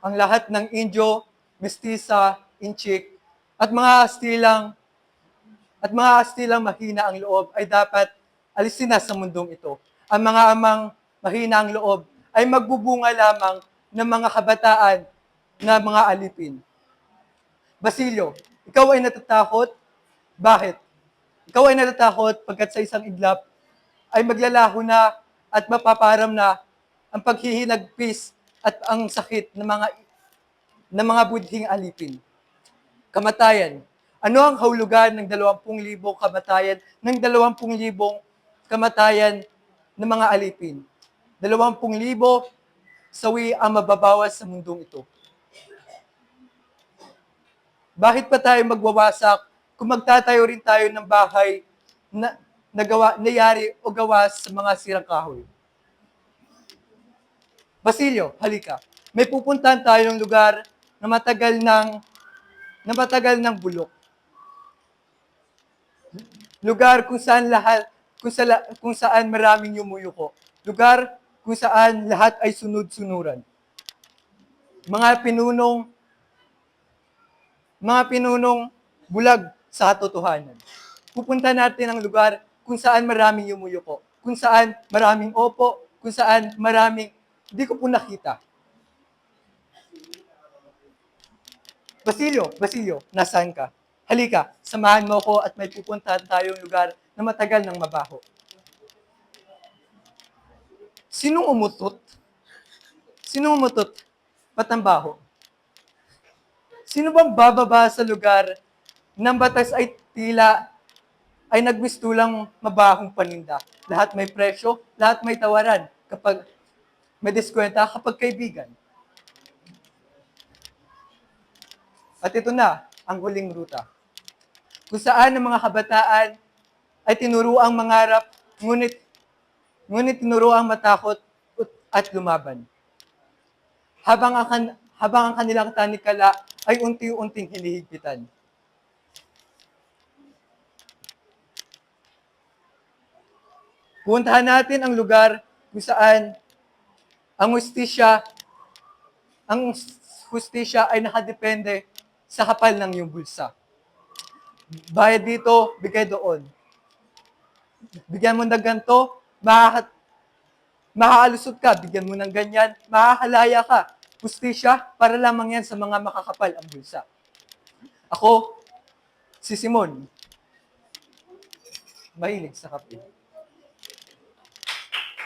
ang lahat ng Indio, Mestiza, Inchik, at mga Kastilang mahina ang loob ay dapat alisin na sa mundong ito. Ang mga amang mahina ang loob ay magbubunga lamang ng mga kabataan na mga alipin. Basilio, ikaw ay natatakot? Bakit? Ikaw ay natatakot pagkat sa isang iglap ay maglalaho na at mapaparam na ang paghihinagpis at ang sakit ng mga budhing alipin. Kamatayan. Ano ang kahulugan ng 20,000 kamatayan ng 20,000 kamatayan ng mga alipin? 20,000 sawi ang mababawas sa mundong ito. Bakit pa tayo magwawasak kung magtatayo rin tayo ng bahay na nayari o gawa sa mga sirang kahoy? Basilio, halika. May pupuntahan tayong lugar na matagal ng bulok. Lugar kung saan maraming yumuyuko. Lugar kung saan lahat ay sunod-sunuran. Mga pinunong bulag sa katotohanan. Pupunta natin ang lugar kung saan maraming yumuyuko, kung saan maraming opo, kung saan maraming hindi ko po nakita. Basilio, nasaan ka? Halika, samahan mo ko at may pupuntahan tayong lugar na matagal ng mabaho. Sinong umutot? Sinong umutot? Ba't ang baho? Sino bang bababa sa lugar ng batas ay tila ay nagmistulang mabahong paninda? Lahat may presyo, lahat may tawaran. Kapag may diskwenta, kapag kaibigan. At ito na, ang huling ruta. Kung saan ang mga kabataan ay tinuruang mangarap, ngunit tinuruang matakot at lumaban. Habang ang kanilang tanikala ay unti-unting hinihigpitan. Puntahan natin ang lugar kung saan ang hustisya ay nakadepende sa kapal ng iyong bulsa. Bayad dito, bigay doon. Bigyan mo ng ganito, makakalusot ka. Bigyan mo ng ganyan, makakalaya ka. Hustisya, para lamang yan sa mga makakapal ang bulsa. Ako, si Simon, mahilig sa kape.